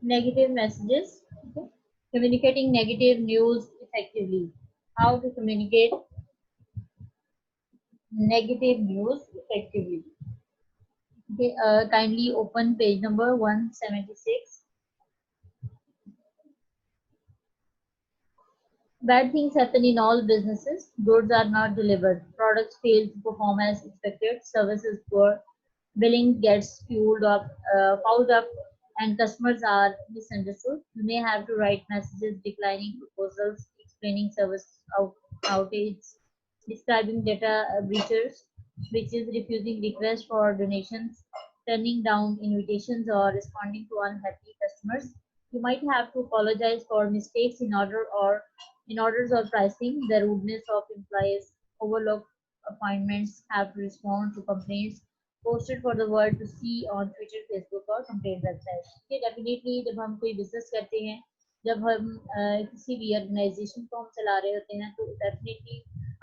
Negative messages. Okay. Communicating negative news effectively. How to communicate negative news effectively. Okay, kindly open page number 176. Bad things happen in all businesses. Goods are not delivered. Products fail to perform as expected. Service is poor. Billing gets fouled up, and customers are misunderstood. You may have to write messages declining proposals, explaining outage, describing data breaches, refusing requests for donations, turning down invitations, or responding to unhappy customers. You might have to apologize for mistakes in orders or pricing, the rudeness of employees, overlooked appointments, have to respond to complaints posted for the world to see on Twitter, Facebook और complaint website. ये definitely जब हम कोई business करते हैं, जब हम किसी भी organization को हम चला रहे होते हैं, तो definitely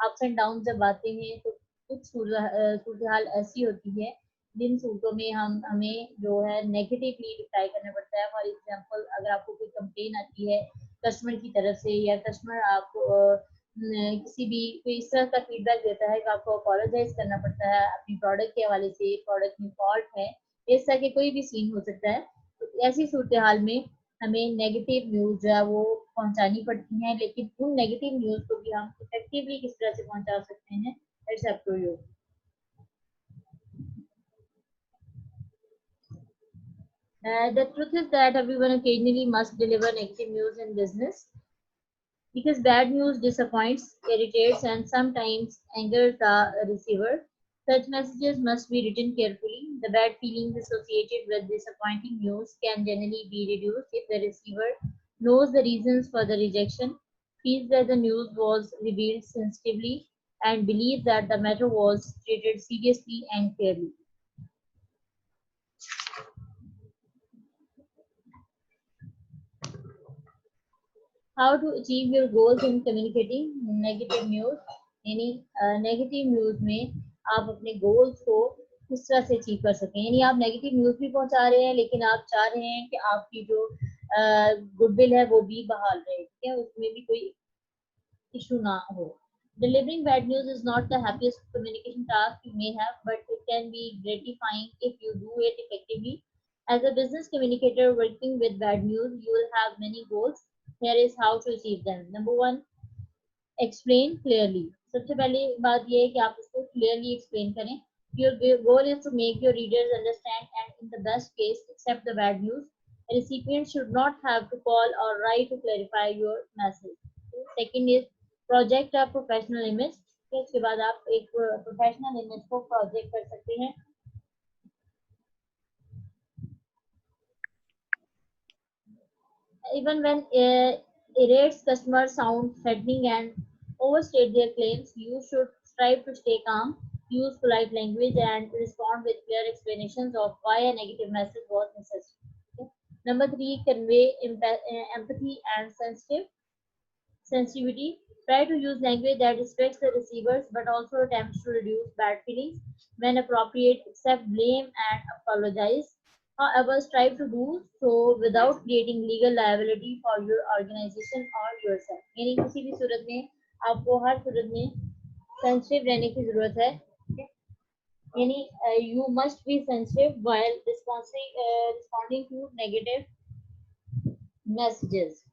ups and downs जब आते हैं, तो कुछ सूरत हाल ऐसी होती है जिन सूरतों में हमें जो है नेगेटिवली रिप्लाई करना पड़ता है. फॉर एग्जांपल, अगर आपको कोई कंप्लेन आती है कस्टमर की तरफ से, या कस्टमर आपको किसी भी कोई इस तरह का फीडबैक देता है कि आपको अपोलोजाइज करना पड़ता है अपनी प्रोडक्ट के हवाले से, प्रोडक्ट में फॉल्ट है, इस तरह के कोई भी सीन हो सकता है. तो ऐसी सूरत हाल में हमें नेगेटिव न्यूज जो है वो पहुंचानी पड़ती हैं, लेकिन उन नेगेटिव न्यूज को भी हम इफेक्टिवली किस तरह से पहुंचा सकते हैं, it's up to you. The truth is that everyone occasionally must deliver negative news in business because bad news disappoints, irritates, and sometimes angers the receiver. Such messages must be written carefully. The bad feelings associated with disappointing news can generally be reduced if the receiver knows the reasons for the rejection, feels that the news was revealed sensitively, and believes that the matter was treated seriously and fairly. How to achieve your goals in communicating negative news. यानी negative news में आप अपने goals को किस तरह से achieve कर सकें. यानी आप नेगेटिव न्यूज भी पहुंचा रहे हैं, लेकिन आप चाह रहे हैं कि आपकी जो गुडविल है वो भी बहाल रहे, ठीक है, उसमें भी कोई इशू ना हो. Delivering bad news is not the happiest communication task you may have, but it can be gratifying if you do it effectively. As a business communicator working with bad news, you will have many goals. Here is how to achieve them. Number one, explain clearly. सबसे पहले बात ये है कि आप इसको clearly explain करें. Your goal is to make your readers understand and, in the best case, accept the bad news. A recipient should not have to call or write to clarify your message. Second is project a professional image. इसके बाद आप एक professional image को project कर सकते हैं. Even when irate customers sound threatening and overstate their claims, you should strive to stay calm, use polite language, and respond with clear explanations of why a negative message was necessary. Okay? Number three, convey empathy and sensitivity. Try to use language that respects the receivers but also attempts to reduce bad feelings. When appropriate, accept blame and apologize. However, strive to do so without creating legal liability for your organization or yourself. यानी किसी भी सूरत में आपको हर सूरत में sensitive रहने की जरूरत है. यानी you must be sensitive while responding to negative messages.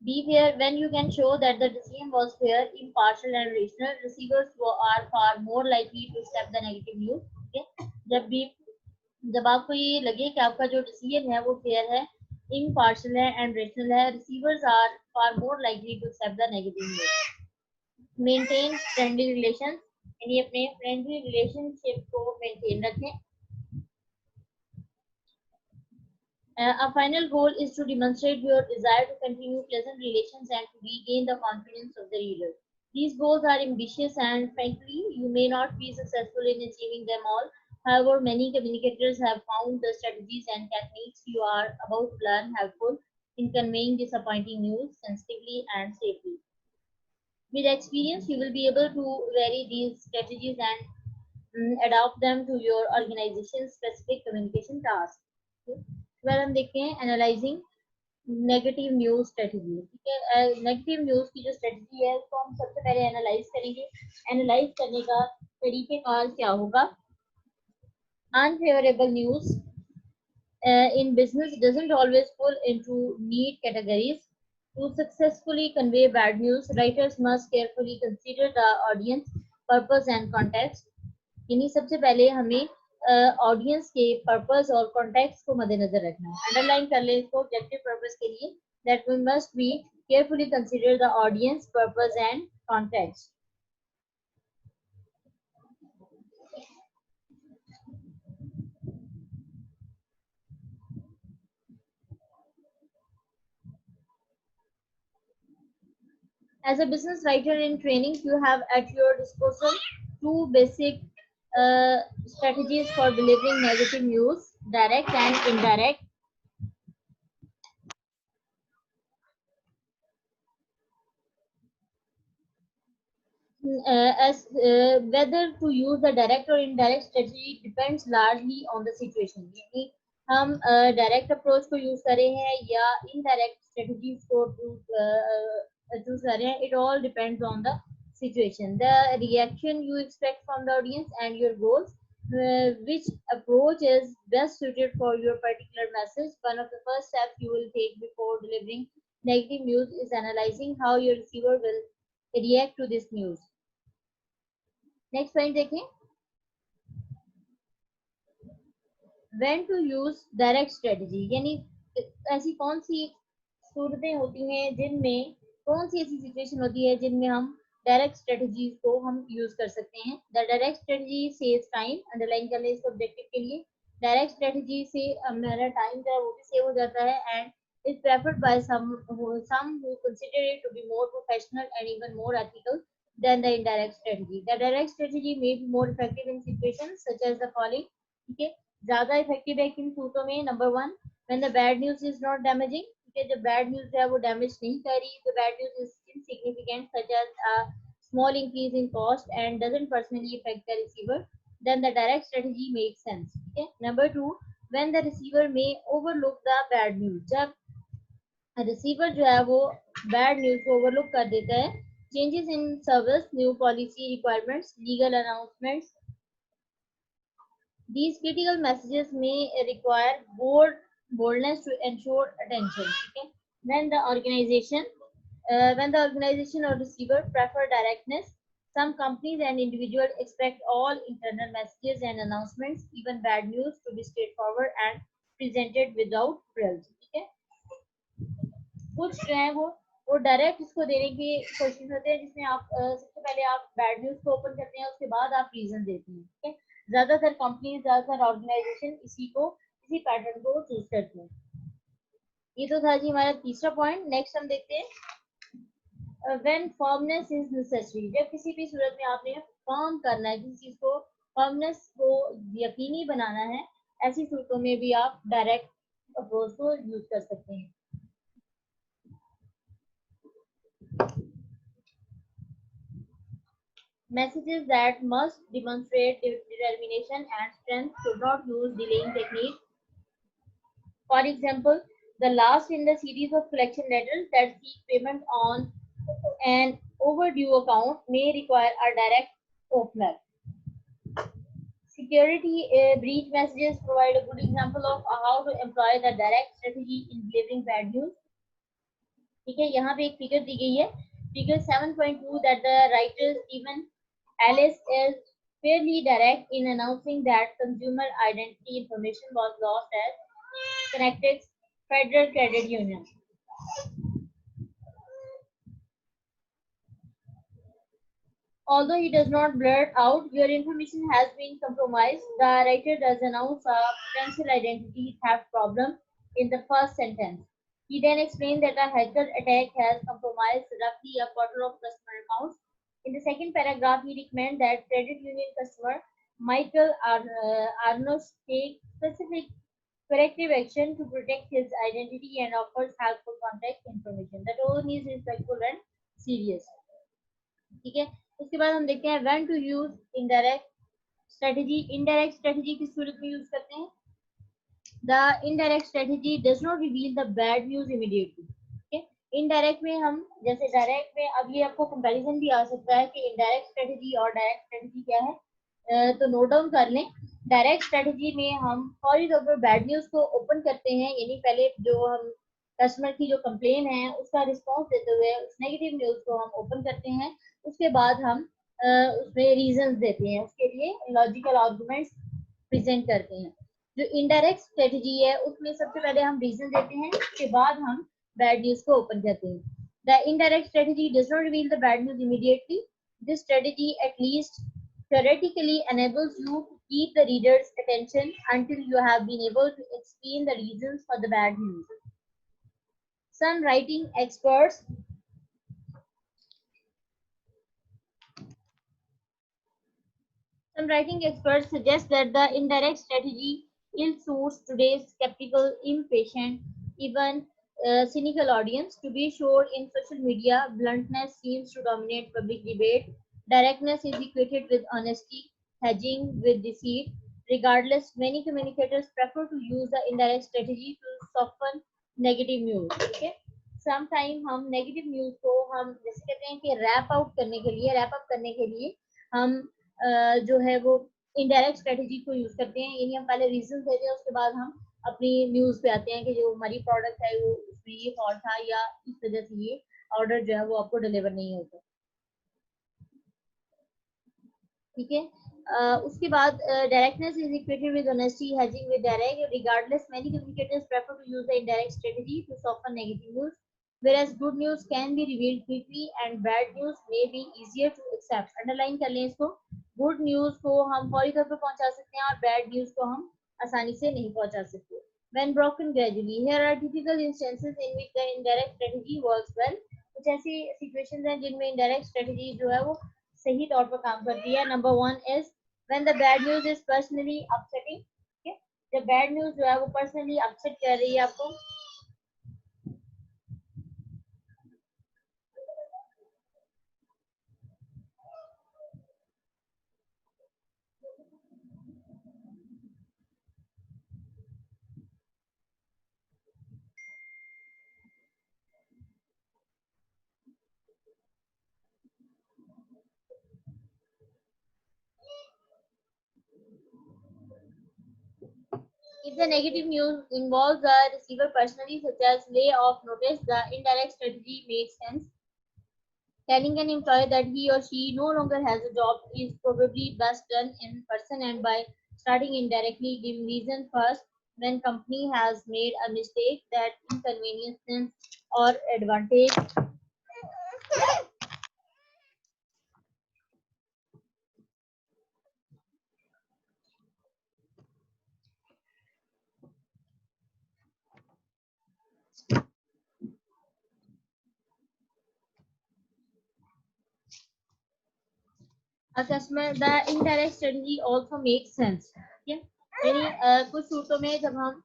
Be fair when you can show that the decision was fair, impartial, and rational. Receivers who are far more likely to accept the negative news. Okay? जब आपको ये लगे कि आपका जो decision है वो fair है, impartial है and rational है, receivers are far more likely to accept the negative news. Maintain friendly relations. यानी अपने friendly relationship को maintain रखें. A final goal is to demonstrate your desire to continue pleasant relations and to regain the confidence of the reader. These goals are ambitious and frankly, you may not be successful in achieving them all. However, many communicators have found the strategies and techniques you are about to learn helpful in conveying disappointing news sensitively and safely. With experience, you will be able to vary these strategies and adopt them to your organization's specific communication task. Okay? फिर हम देखते हैं analysing negative news strategy. ठीक है, negative news की जो strategy है उसको हम सबसे पहले एनालाइज करेंगे। एनालाइज करने का तरीकेकार क्या होगा? Unfavorable news in business doesn't always fall into neat categories. To successfully convey bad news, writers must carefully consider the audience, purpose and context. यानी सबसे पहले हमें ऑडियंस के पर्पस और कॉन्टेक्स्ट को मद्देनजर रखना है। अंडरलाइन कर ले इसको ऑब्जेक्टिव पर्पस के लिए, that we must be carefully consider the audience, purpose and context. As a business writer in training, you have at your disposal two basic strategies for delivering negative news: direct and indirect. Whether to use the direct or indirect strategy depends largely on the situation. यानी हम direct approach को use कर रहे हैं या indirect strategies को choose कर रहे हैं, it all depends on the situation, the reaction you expect from the audience and your goals, which approach is best suited for your particular message. One of the first steps you will take before delivering negative news is analyzing how your receiver will react to this news. Next point देखें, when to use direct strategy, यानी ऐसी कौन सी सूरतें होती हैं जिनमें, कौन सी ऐसी सिचुएशन होती है जिनमें हम डायरेक्ट स्ट्रेटजीज को हम यूज कर सकते हैं। The direct strategy saves time, underline कर ले इसको ऑब्जेक्टिव के लिए। डायरेक्ट स्ट्रेटजी से हमारा टाइम जो है वो भी सेव हो जाता है and is preferred by some who consider it to be more professional and even more ethical than the indirect strategy. The direct strategy may be more effective in situations such as the following. ठीक है, ज्यादा effective है किन सूरतों में? Number one, when the bad news is not damaging. ठीक है, जब बैड न्यूज है वो डैमेज नहीं कर रही, the bad news is insignificant such as a small increase in cost and doesn't personally affect the receiver, then the direct strategy makes sense. ठीक है, number two, when the receiver may overlook the bad news. जब receiver जो है वो bad news को overlook कर देता है, changes in service, new policy requirements, legal announcements. These critical messages may require boldness to ensure attention. Okay? When the organization or receiver prefer directness, some companies and individuals expect all internal messages and announcements, even bad news, to be straightforward and presented without frills. ठीक है, कुछ जो है वो direct इसको देने की कोशिश होते हैं जिसमें आप सबसे पहले आप बैड न्यूज को ओपन करते हैं, उसके बाद आप रीजन देते हैं। ठीक है, ज्यादातर कंपनीज, ज्यादातर ऑर्गेनाइजेशन इसी पैटर्न को चूज करते हैं। ये तो था जी हमारा तीसरा पॉइंट। नेक्स्ट हम देखते हैं व्हेन फर्मनेस इज नेसेसरी। जब किसी भी सूरत में आपने फर्म करना है, किसी चीज को फर्मनेस को यकीनी बनाना है, ऐसी सूरतों में भी आप डायरेक्ट अप्रोच को यूज कर सकते हैं। Messages that must demonstrate determination and strength should not use delaying techniques. For example, the last in the series of collection letters that seek payment on an overdue account may require a direct opener. Security breach messages provide a good example of how to employ the direct strategy in delivering bad news. ठीक है, यहाँ पे एक figure दी गई है, figure 7.2, that the writer Stephen Ellis is fairly direct in announcing that consumer identity information was lost at Connectic's Federal Credit Union. Although he does not blurt out, your information has been compromised, the writer does announce a potential identity theft problem in the first sentence. He then explains that a hacker attack has compromised roughly a quarter of customer accounts In the second paragraph, he recommends that credit union customer Michael Arnos take specific corrective action to protect his identity and offers helpful contact information. The tone is respectful and serious. ठीक है, उसके बाद हम देखते हैं when to use indirect strategy. Indirect strategy किस सूरत में use करते हैं? The indirect strategy does not reveal the bad news immediately. Okay? Indirect में हम जैसे डायरेक्ट में, अब ये आपको कंपैरिजन भी आ सकता है कि इनडायरेक्ट स्ट्रेटजी और डायरेक्ट स्ट्रेटजी क्या है, तो नोट डाउन कर लें. डायरेक्ट स्ट्रेटजी में हम फौरी तौर पर बैड न्यूज को ओपन करते हैं, यानी पहले जो हम कस्टमर की जो कंप्लेन है उसका रिस्पॉन्स देते हुए उस नेगेटिव न्यूज को हम ओपन करते हैं. उसके बाद हम उसमें रीजंस देते हैं, उसके लिए लॉजिकल आर्गुमेंट्स प्रेजेंट करते हैं. जो इनडायरेक्ट स्ट्रेटजी है उसमें सबसे पहले हम रीजन देते हैं, उसके बाद हम बैड न्यूज को ओपन करते हैं. The indirect strategy does not reveal the bad news immediately. This strategy at least theoretically enables you to keep the reader's attention until you have been able to explain the reasons for the bad news. Some writing experts suggest that the indirect strategy ill-suits today's skeptical, impatient, even cynical audience. To be sure, in social media, bluntness seems to dominate public debate. Directness is equated with honesty, hedging with deceit. Regardless, many communicators prefer to use the indirect strategy to soften negative news. Okay? Sometimes हम negative news को हम जैसे कहते हैं कि wrap up करने के लिए हम जो है वो इनडायरेक्ट स्ट्रेटजी को यूज करते हैं, यानी हम पहले रीजन देते हैं, उसके बाद हम अपनी न्यूज पे आते हैं कि जो हमारी प्रोडक्ट है वो उसमें ये फॉल्ट था या इस वजह से ये ऑर्डर जो है वो आपको डिलीवर नहीं होता. ठीक है, उसके बाद directness is equated with honesty, hedging with direct. Regardless, many communicators prefer to use the indirect strategy to soften negative news, whereas good news can be revealed quickly and bad news may be easier to accept. Underline कर लें इसको. Good news को हम फौरी तौर पर पहुंचा सकते हैं और बैड न्यूज को हम आसानी से नहीं पहुंचा सकते. When broken gradually, here are typical instances in which the indirect strategy works well. कुछ ऐसी सिचुएशंस हैं जिनमें इनडायरेक्ट स्ट्रेटजी जो है वो सही तौर पर काम करती है. Number 1 is when the bad news is personally upsetting. Okay? जब बैड न्यूज जो है वो पर्सनली अपसेट कर रही है आपको, if the negative news involves the receiver personally, such as lay-off notice, the indirect strategy makes sense. Telling an employee that he or she no longer has a job is probably best done in person and by starting indirectly, give reason first. When company has made a mistake that inconvenience or advantage a customer, the indirect strategy also makes sense. Okay? यानी कुछ सूरतों में जब हम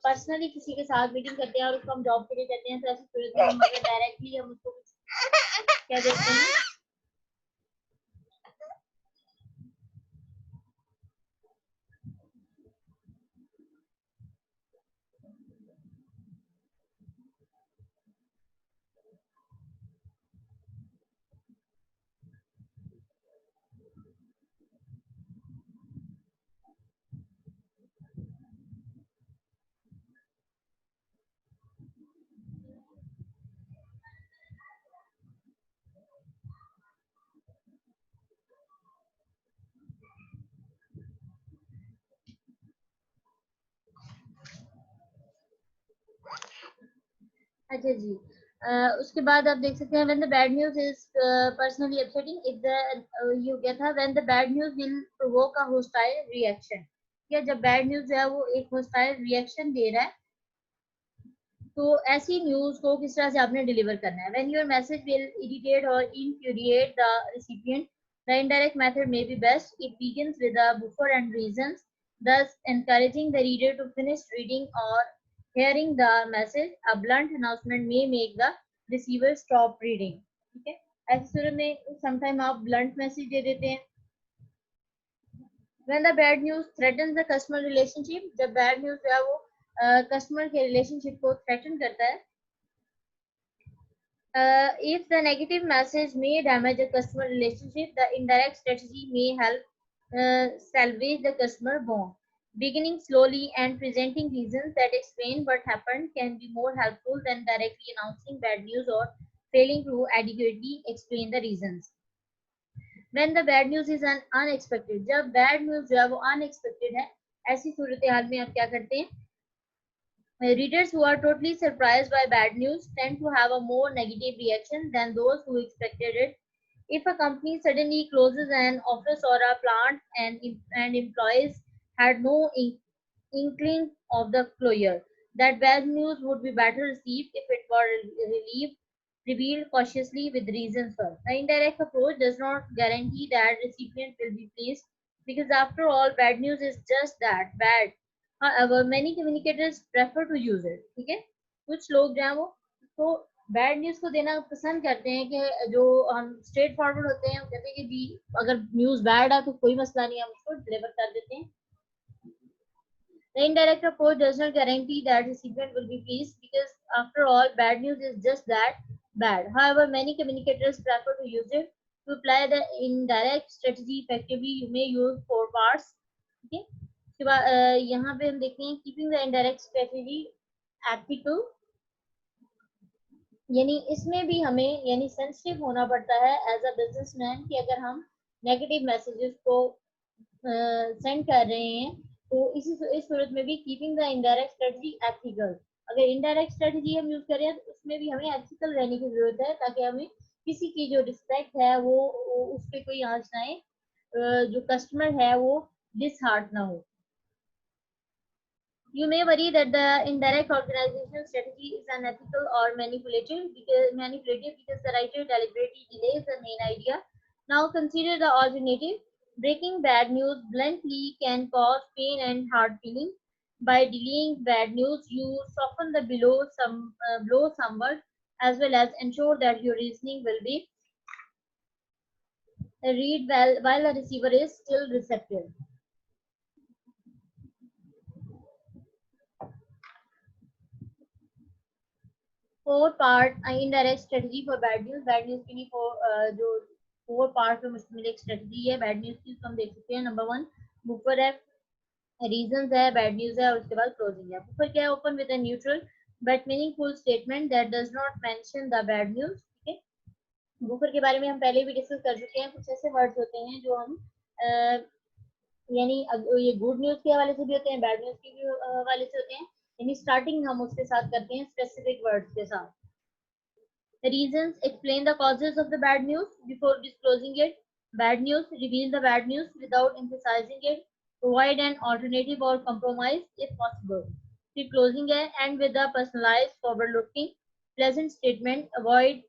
personally किसी के साथ meeting करते हैं और उसको हम जॉब के लिए कहते हैं, तो ऐसी सूरत में हम अगर डायरेक्टली हम उसको क्या देते हैं, अच्छा जी. उसके बाद आप देख सकते हैं when the bad news is personally upsetting, if the you get था when the bad news will provoke a hostile reaction. या जब bad news है वो एक hostile reaction दे रहा है तो ऐसी न्यूज को किस तरह से आपने डिलीवर करना है. When your message will irritate or infuriate the recipient, the indirect method may be best. It begins with a buffer and reasons, thus encouraging the reader to finish reading or hearing the message. A blunt announcement may make the receiver stop reading. ठीक है, ऐसी सूरत में sometime आप blunt message दे देते हैं. When the bad news threatens the customer relationship, जब bad news जो है वो कस्टमर के रिलेशनशिप को थ्रेटन करता है. If the negative message may damage the customer relationship, the indirect strategy may help salvage the customer bond. Beginning slowly and presenting reasons that explain what happened can be more helpful than directly announcing bad news or failing to adequately explain the reasons. When the bad news is unexpected, जब bad news जो है वो unexpected है, ऐसी सूरत हाल में आप क्या करते हैं. Readers who are totally surprised by bad news tend to have a more negative reaction than those who expected it. If a company suddenly closes an office or a plant and employees had no inkling of the closure, that bad news would be better received if it were revealed cautiously with reasons first. The indirect approach does not guarantee that recipient will be pleased because after all, bad news is just that, bad. However, many communicators prefer to use it. ठीक है, कुछ लोग जो हैं वो तो bad news को देना पसंद करते हैं कि जो हम स्ट्रेट फॉरवर्ड होते हैं, कहते हैं कि भी अगर न्यूज बैड है तो कोई मसला नहीं, हम उसको डिलीवर कर देते हैं. The indirect approach does not guarantee that recipient will be pleased because after all, bad news is just that, bad. However, many communicators prefer to use it. To apply the indirect strategy effectively, you may use 4 parts. Okay. उसके बाद यहाँ पे हम देखते हैं keeping the indirect strategy ethical, यानी इसमें भी हमें यानी सेंसिटिव होना पड़ता है एज अ बिजनेसमैन कि अगर हम नेगेटिव मैसेजेस को सेंड कर रहे हैं तो इस सूरत में भी keeping the indirect strategy ethical. अगर इनडायरेक्ट स्ट्रेटेजी हम यूज करें तो उसमें भी हमें एथिकल रहने की जरूरत है ताकि हमें किसी की जो रिस्पेक्ट है वो उस पर कोई आंच ना आए, जो कस्टमर है वो डिसहार्ट ना हो. You may worry that the indirect organizational strategy is unethical or manipulative because the writer deliberately delays the main idea. Now consider the alternative. Breaking bad news bluntly can cause pain and hard feeling. By delaying bad news, you soften the blow somewhat as well as ensure that your reasoning will be read well while the receiver is still receptive. 4 part indirect strategy for bad news. Bad news के लिए जो 4 part पे मुश्तमिल एक strategy है bad news की, हम देख सकते हैं. नंबर 1 buffer है, reasons है, bad news है और उसके बाद closing है. buffer क्या है? Open with a neutral but meaningful statement that does not mention the bad news. ठीक है, buffer के बारे में हम पहले भी डिस्कस कर चुके हैं. कुछ ऐसे वर्ड्स होते हैं जो हम यानी ये गुड न्यूज के हवाले से भी होते हैं, बैड न्यूज के भी हवाले से होते हैं, यानी स्टार्टिंग हम उसके साथ करते हैं स्पेसिफिक वर्ड्स के साथ. The reasons explain the causes of the bad news before disclosing it. Bad news reveal the bad news without emphasizing it. Provide an alternative or compromise if possible. फिर closing है, end with a personalized, forward-looking, pleasant statement. Avoid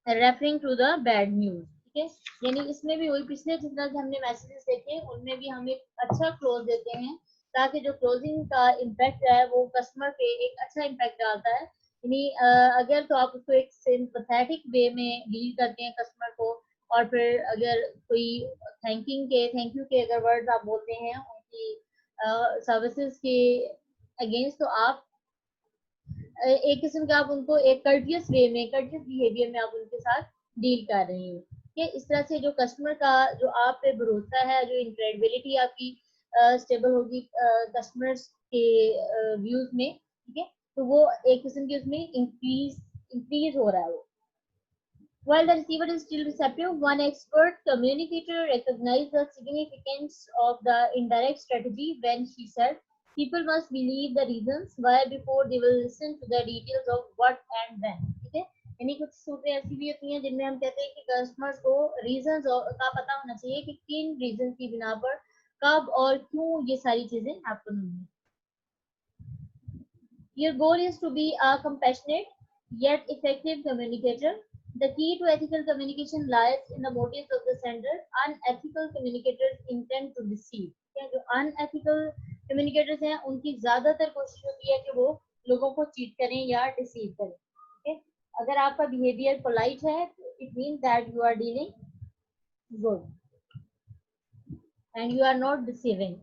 referring to the bad news. ठीक है, यानी इसमें भी वही पिछले जितना हमने मैसेजेस देखे उनमें भी हम एक अच्छा क्लोज देते हैं ताकि जो क्लोजिंग का इम्पैक्ट है वो कस्टमर पे एक अच्छा इम्पैक्ट डालता है. यानी अगर तो आप उसको एक सिंपैथेटिक वे में डील करते हैं कस्टमर को, और फिर अगर कोई थैंक यू के अगर वर्ड्स आप बोलते हैं उनकी सर्विसेज के अगेंस्ट, तो आप एक किस्म का आप उनको एक कर्टियस बिहेवियर में आप उनके साथ डील कर रहे हैं. कि इस तरह से जो कस्टमर का जो आप पे भरोसा है, जो इंक्रेडिबिलिटी आपकी स्टेबल होगी कस्टमर्स के व्यूज में. ठीक है, तो वो एक किस्म की उसमें इंक्रीज हो रहा है वो. While the receiver is still receptive, one expert communicator recognized the significance of the indirect strategy when she said, people must believe the reasons why before they will listen to the details of what and when. ठीक है, यानी कुछ सूरतें ऐसी भी होती हैं जिनमें हम कहते हैं कि कस्टमर्स को रीजंस का पता होना चाहिए कि किन रीजन की बिना पर कब और क्यों ये सारी चीजें हैपन होंगी. Your goal is to be a compassionate yet effective communicator. The key to ethical communication lies in the motives of the sender. Unethical communicators intend to deceive. क्या जो unethical communicators हैं उनकी ज्यादातर कोशिश होती है कि वो लोगों को चीट करें या डिसीव करें. Okay? अगर आपका बिहेवियर पोलाइट है, it mean that you are dealing good and you are not deceiving.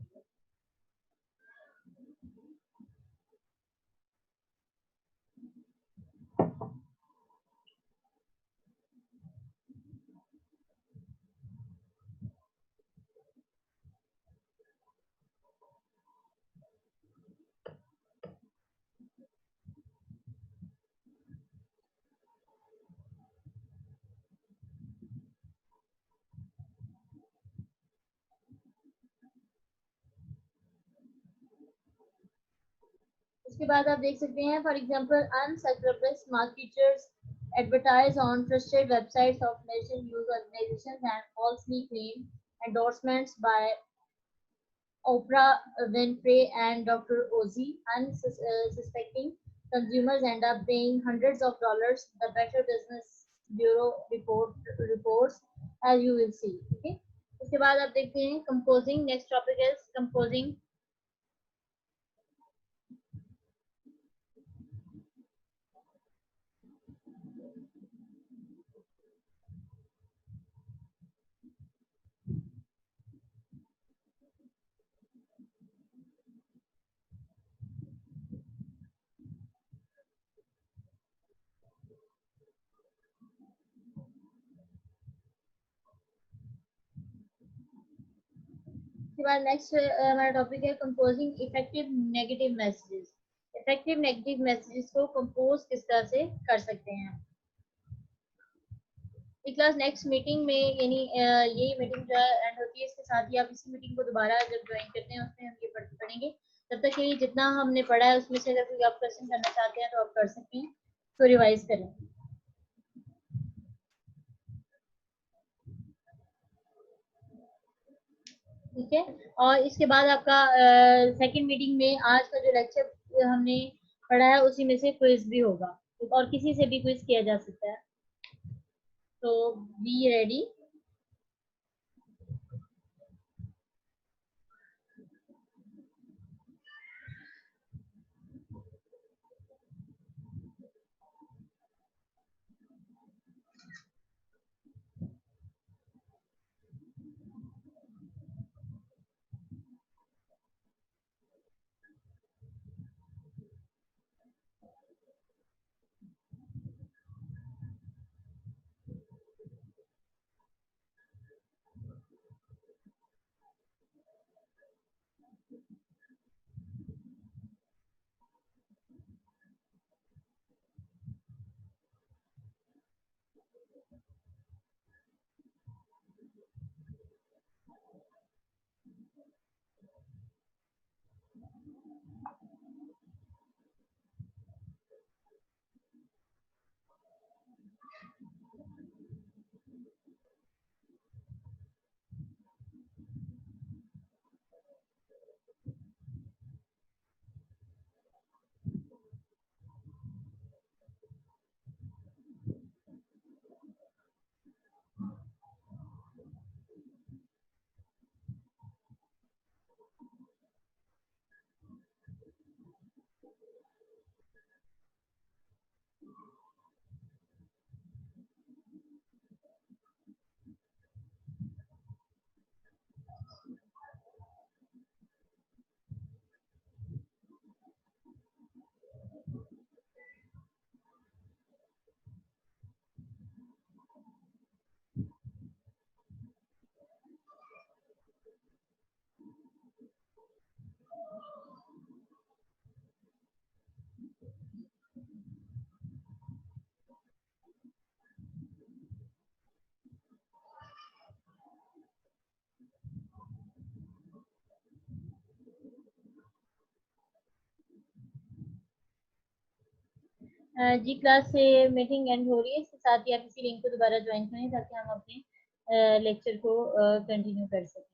उसके बाद आप देख सकते हैं, for example unscrupulous marketers advertise on trusted websites of national news organizations and falsely claim endorsements by Oprah Winfrey and Dr. Ozzy. Unsuspecting consumers end up paying hundreds of dollars. The Better Business Bureau reports, as you will see. Okay. उसके बाद आप देखते हैं composing. Next topic is composing. उसके बाद next हमारा topic है composing effective negative messages. Effective negative messages को कंपोज किस तरह से कर सकते हैं. क्लास नेक्स्ट मीटिंग में, यानी यही मीटिंग जो है एंड होती है, इसके साथ ही आप इसी मीटिंग को दोबारा जब ज्वाइन करते हैं उसमें हम ये पढ़ेंगे. तब तक ये जितना हमने पढ़ा है उसमें से अगर कोई आप क्वेश्चन करना चाहते हैं तो आप कर सकते हैं, तो रिवाइज करें. ठीक है. और इसके बाद आपका सेकंड मीटिंग में आज का जो लेक्चर हमने पढ़ा है उसी में से क्विज भी होगा, और किसी से भी क्विज किया जा सकता है. तो बी रेडी. जी क्लास से मीटिंग एंड हो रही है, इसके साथ ही आप इसी लिंक को दोबारा ज्वाइन करें ताकि हम अपने लेक्चर को कंटिन्यू कर सकें.